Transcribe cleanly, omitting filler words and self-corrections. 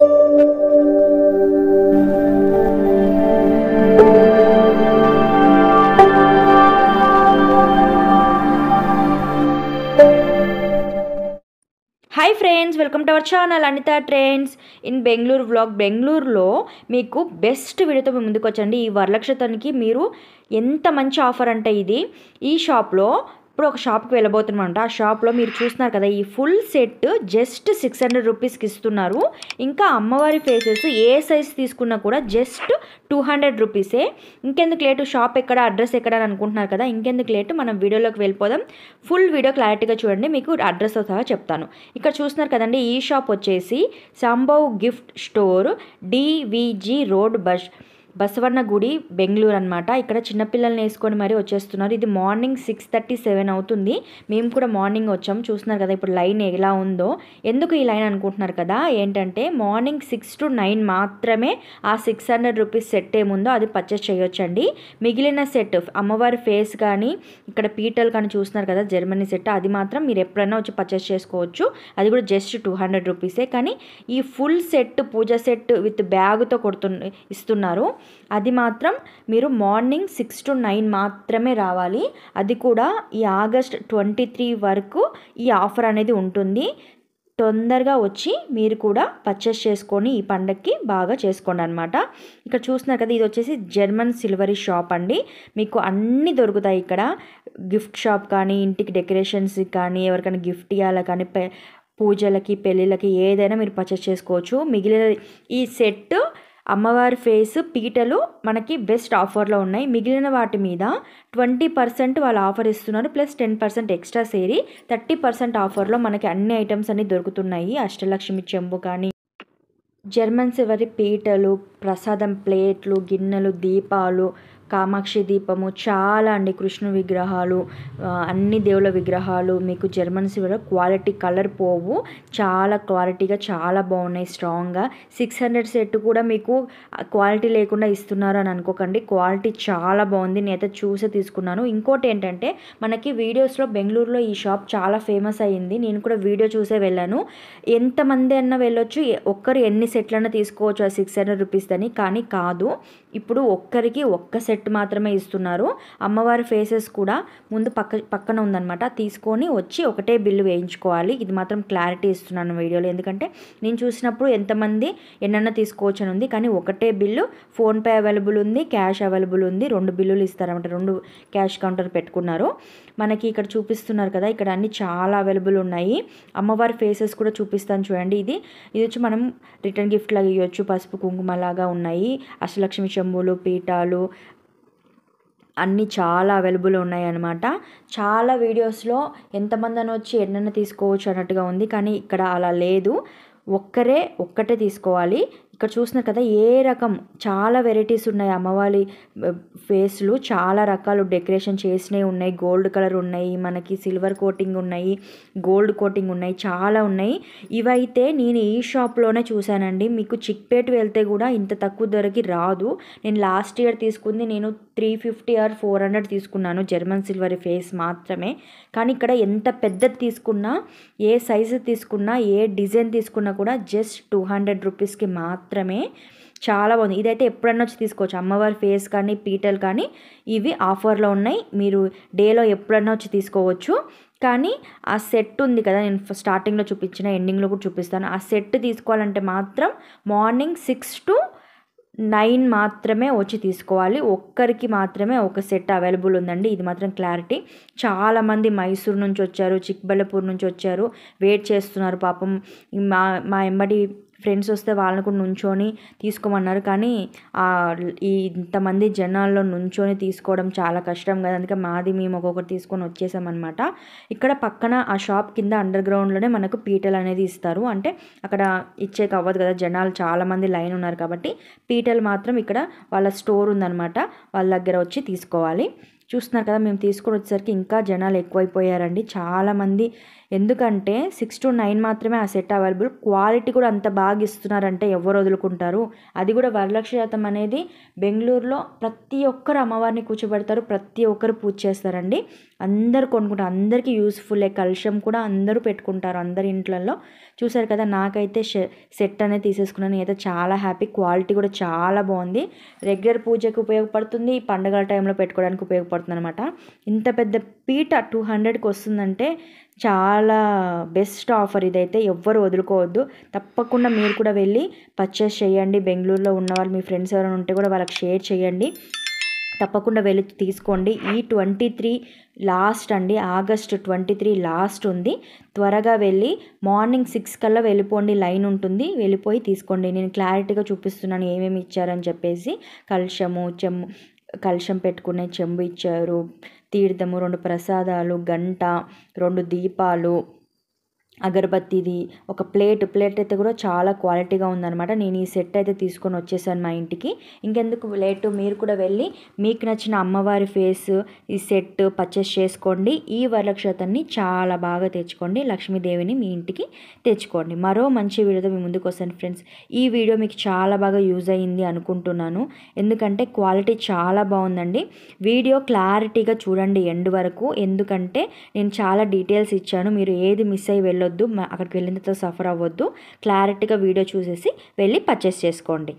Hi friends, welcome to our channel Anitha trends in Bengaluru vlog. బెంగళూరులో మీకు best వీడియోతో మేము ముందుకు వచ్చండి. ఈ వరలక్ష్మీకి మీరు ఎంత మంచి ఆఫర్ అంటే ఇది. ఈ షాప్లో ఇప్పుడు ఒక షాప్కి వెళ్ళబోతున్నామంట. ఆ షాప్లో మీరు చూస్తున్నారు కదా, ఈ ఫుల్ సెట్ జస్ట్ 600 రూపీస్కి ఇస్తున్నారు. ఇంకా అమ్మవారి ఫేసెస్ ఏ సైజ్ తీసుకున్నా కూడా జస్ట్ 200 రూపీసే. ఇంకెందుకు లేటు, షాప్ ఎక్కడ, అడ్రస్ ఎక్కడ అని అనుకుంటున్నారు కదా, ఇంకెందుకు లేటు మనం వీడియోలోకి వెళ్ళిపోదాం. ఫుల్ వీడియో క్లారిటీగా చూడండి, మీకు అడ్రస్తో సహా చెప్తాను. ఇక్కడ చూస్తున్నారు కదండి, ఈ షాప్ వచ్చేసి సంభవ్ గిఫ్ట్ స్టోర్, డివిజీ రోడ్, బసవన్న గుడి, బెంగళూరు అనమాట. ఇక్కడ చిన్నపిల్లల్ని వేసుకొని మరీ వచ్చేస్తున్నారు. ఇది మార్నింగ్ 6:37 అవుతుంది. మేము కూడా మార్నింగ్ వచ్చాము. చూస్తున్నారు కదా ఇప్పుడు లైన్ ఎలా ఉందో. ఎందుకు ఈ లైన్ అనుకుంటున్నారు కదా, ఏంటంటే మార్నింగ్ 6 to 9 మాత్రమే ఆ 600 రూపీస్ సెట్ ఏముందో అది పర్చేస్ చేయొచ్చండి. మిగిలిన సెట్ అమ్మవారి ఫేస్ కానీ ఇక్కడ పీటలు కానీ చూస్తున్నారు కదా, జర్మనీ సెట్, అది మాత్రం మీరు ఎప్పుడైనా వచ్చి పర్చేస్ చేసుకోవచ్చు. అది కూడా జస్ట్ 200 రూపీసే. కానీ ఈ full set, puja set with బ్యాగుతో ఇస్తున్నారు. అది మాత్రం మీరు మార్నింగ్ 6 to 9 మాత్రమే రావాలి. అది కూడా ఈ ఆగస్ట్ 23 వరకు ఈ ఆఫర్ అనేది ఉంటుంది. తొందరగా వచ్చి మీరు కూడా పర్చేస్ చేసుకొని ఈ పండగకి బాగా చేసుకోండి అనమాట. ఇక్కడ చూస్తున్నారు కదా, ఇది వచ్చేసి జర్మన్ సిల్వరీ షాప్ అండి. మీకు అన్నీ దొరుకుతాయి ఇక్కడ. గిఫ్ట్ షాప్ కానీ, ఇంటికి డెకరేషన్స్ కానీ, ఎవరికైనా గిఫ్ట్ ఇవ్వాలి కానీ, పూజలకి, పెళ్ళిళ్ళకి ఏదైనా మీరు పర్చేస్ చేసుకోవచ్చు. మిగిలిన ఈ సెట్ అమ్మవారి ఫేస్, పీటలు మనకి బెస్ట్ ఆఫర్లో ఉన్నాయి. మిగిలిన వాటి మీద 20% వాళ్ళు ఆఫర్ ఇస్తున్నారు. ప్లస్ 10% ఎక్స్ట్రా సేరి 30% ఆఫర్లో మనకి అన్ని ఐటమ్స్ అన్నీ దొరుకుతున్నాయి. అష్టలక్ష్మి చెంబు కానీ, జర్మన్ సిల్వరీ పీటలు, ప్రసాదం ప్లేట్లు, గిన్నెలు, దీపాలు, కామాక్షి దీపము, చాలా అండి, కృష్ణ విగ్రహాలు, అన్ని దేవుళ్ళ విగ్రహాలు మీకు జర్మన్ సిల్వర్ క్వాలిటీ, కలర్ పోవు, చాలా క్వాలిటీగా చాలా బాగున్నాయి స్ట్రాంగ్గా. 600 సెట్ కూడా మీకు క్వాలిటీ లేకుండా ఇస్తున్నారు అని అనుకోకండి, క్వాలిటీ చాలా బాగుంది. నేనైతే చూసే తీసుకున్నాను. ఇంకోటి ఏంటంటే మనకి వీడియోస్లో బెంగళూరులో ఈ షాప్ చాలా ఫేమస్ అయ్యింది. నేను కూడా వీడియో చూసే వెళ్ళాను. ఎంతమంది అన్నా వెళ్ళొచ్చు, ఒక్కరు ఎన్ని సెట్లన్నా తీసుకోవచ్చు ఆ 600 రూపీస్ అని. కానీ కాదు, ఇప్పుడు ఒక్కరికి ఒక్క సెట్ మాత్రమే ఇస్తున్నారు. అమ్మవారి ఫేసెస్ కూడా ముందు పక్కన ఉందన్నమాట, తీసుకొని వచ్చి ఒకటే బిల్లు వేయించుకోవాలి. ఇది మాత్రం క్లారిటీ ఇస్తున్నాను వీడియోలో, ఎందుకంటే నేను చూసినప్పుడు ఎంతమంది ఎన్నన్నా తీసుకోవచ్చు అని ఉంది. కానీ ఒకటే బిల్లు, ఫోన్పే అవైలబుల్ ఉంది, క్యాష్ అవైలబుల్ ఉంది. 2 బిల్లులు ఇస్తారన్నమాట, 2 క్యాష్ కౌంటర్ పెట్టుకున్నారు. మనకి ఇక్కడ చూపిస్తున్నారు కదా, ఇక్కడ అన్నీ చాలా అవైలబుల్ ఉన్నాయి. అమ్మవారి ఫేసెస్ కూడా చూపిస్తాను చూడండి. ఇది వచ్చి మనం రిటర్న్ గిఫ్ట్ లాగా ఇవ్వచ్చు. పసుపు కుంకుమ లాగా ఉన్నాయి. అష్టలక్ష్మి చెంబులు, పీఠాలు అన్నీ చాలా అవైలబుల్ ఉన్నాయి అన్నమాట. చాలా వీడియోస్లో ఎంతమంది అని వచ్చి ఎన్నైనా తీసుకోవచ్చు అన్నట్టుగా ఉంది. కానీ ఇక్కడ అలా లేదు, ఒక్కటే తీసుకోవాలి. ఇక్కడ చూస్తున్నారు కదా, ఏ రకం చాలా వెరైటీస్ ఉన్నాయి. అమ్మవారి ఫేస్లు చాలా రకాలు డెకరేషన్ చేసినవి ఉన్నాయి. గోల్డ్ కలర్ ఉన్నాయి, మనకి సిల్వర్ కోటింగ్ ఉన్నాయి, గోల్డ్ కోటింగ్ ఉన్నాయి, చాలా ఉన్నాయి. ఇవైతే నేను ఈ షాప్లోనే చూశానండి. మీకు చిక్పేట వెళ్తే కూడా ఇంత తక్కువ ధరకి రాదు. నేను లాస్ట్ ఇయర్ తీసుకుంది, నేను 350 or 400 తీసుకున్నాను జర్మన్ సిల్వర్ ఫేస్ మాత్రమే. కానీ ఇక్కడ ఎంత పెద్దది తీసుకున్నా, ఏ సైజు తీసుకున్నా, ఏ డిజైన్ తీసుకున్నా కూడా జస్ట్ 200 రూపీస్కి మాత్రమే. చాలా బాగుంది. ఇదైతే ఎప్పుడన్నా వచ్చి తీసుకోవచ్చు. అమ్మవారి ఫేస్ కానీ, పీటలు కానీ ఇవి ఆఫర్లో ఉన్నాయి. మీరు డేలో ఎప్పుడన్నా వచ్చి తీసుకోవచ్చు. కానీ ఆ సెట్ ఉంది కదా, నేను స్టార్టింగ్లో చూపించిన, ఎండింగ్లో కూడా చూపిస్తాను. ఆ సెట్ తీసుకోవాలంటే మాత్రం మార్నింగ్ 6 to 9 మాత్రమే వచ్చి తీసుకోవాలి. ఒక్కరికి మాత్రమే ఒక సెట్ అవైలబుల్ ఉందండి, ఇది మాత్రం క్లారిటీ. చాలామంది మైసూర్ నుంచి వచ్చారు, చిక్బళ్ళాపూర్ నుంచి వచ్చారు, వెయిట్ చేస్తున్నారు పాపం. మా ఎంబడి ఫ్రెండ్స్ వస్తే వాళ్ళని కూడా నుంచొని తీసుకోమన్నారు. కానీ ఇంతమంది జనాల్లో నుంచొని తీసుకోవడం చాలా కష్టం కదా, అందుకే మేము ఒక్కొక్కటి తీసుకొని వచ్చేసామన్నమాట. ఇక్కడ పక్కన ఆ షాప్ కింద అండర్ గ్రౌండ్లోనే మనకు పీటలు అనేది ఇస్తారు. అంటే అక్కడ ఇచ్చేకి అవ్వదు కదా, జనాలు చాలామంది లైన్ ఉన్నారు కాబట్టి పీటలు మాత్రం ఇక్కడ వాళ్ళ స్టోర్ ఉందన్నమాట, వాళ్ళ దగ్గర వచ్చి తీసుకోవాలి. చూస్తున్నారు కదా, మేము తీసుకొని వచ్చేసరికి ఇంకా జనాలు ఎక్కువైపోయారండి చాలామంది. ఎందుకంటే 6 to 9 మాత్రమే ఆ సెట్ అవైలబుల్. క్వాలిటీ కూడా అంత బాగా ఇస్తున్నారంటే ఎవరు వదులుకుంటారు. అది కూడా వరలక్ష్మి వ్రతం అనేది బెంగళూరులో ప్రతి ఒక్కరు అమ్మవారిని కూర్చోబెడతారు, ప్రతి ఒక్కరు పూజ చేస్తారండి. అందరు కొనుక్కుంటారు, అందరికీ యూస్ఫుల్లే. కలశం కూడా అందరూ పెట్టుకుంటారు అందరి ఇంట్లలో. చూసారు కదా, నాకైతే సెట్ అనేది తీసేసుకున్నాను. నేనైతే చాలా హ్యాపీ. క్వాలిటీ కూడా చాలా బాగుంది. రెగ్యులర్ పూజకి ఉపయోగపడుతుంది, పండుగల టైంలో పెట్టుకోవడానికి ఉపయోగపడుతుంది అనమాట. ఇంత పెద్ద పీట 200కి వస్తుందంటే చాలా బెస్ట్ ఆఫర్ ఇదైతే. ఎవ్వరు వదులుకోవద్దు. తప్పకుండా మీరు కూడా వెళ్ళి పర్చేస్ చేయండి. బెంగళూరులో ఉన్న వాళ్ళు మీ ఫ్రెండ్స్ ఎవరైనా ఉంటే కూడా వాళ్ళకి షేర్ చేయండి. తప్పకుండా వెళ్ళి తీసుకోండి. ఈ 23 లాస్ట్ అండి, ఆగస్ట్ 23 లాస్ట్ ఉంది. త్వరగా వెళ్ళి మార్నింగ్ 6 కల్లా వెళ్ళిపోండి, లైన్ ఉంటుంది, వెళ్ళిపోయి తీసుకోండి. నేను క్లారిటీగా చూపిస్తున్నాను ఏమేమి ఇచ్చారని చెప్పేసి. కలశం పెట్టుకునే చెంబు ఇచ్చారు, తీర్థము, 2 ప్రసాదాలు, గంట, 2 దీపాలు, అగరబత్తిది ఒక ప్లేట్ అయితే కూడా చాలా క్వాలిటీగా ఉందన్నమాట. నేను ఈ సెట్ అయితే తీసుకొని వచ్చేసాను మా ఇంటికి. ఇంకెందుకు లేటు, మీరు కూడా వెళ్ళి మీకు నచ్చిన అమ్మవారి ఫేస్ ఈ సెట్ పర్చేస్ చేసుకోండి. ఈ వరలక్ష్మి చాలా బాగా తెచ్చుకోండి, లక్ష్మీదేవిని మీ ఇంటికి తెచ్చుకోండి. మరో మంచి వీడియోతో మీ ముందుకు వస్తాను ఫ్రెండ్స్. ఈ వీడియో మీకు చాలా బాగా యూజ్ అయ్యింది అనుకుంటున్నాను, ఎందుకంటే క్వాలిటీ చాలా బాగుందండి. వీడియో క్లారిటీగా చూడండి ఎండ్ వరకు, ఎందుకంటే నేను చాలా డీటెయిల్స్ ఇచ్చాను. మీరు ఏది మిస్ అయ్యి వెళ్ళొద్దు, అక్కడికి వెళ్ళిన తర్వాత సఫర్ అవ్వద్దు. క్లారిటీగా వీడియో చూసేసి వెళ్ళి పర్చేస్ చేసుకోండి.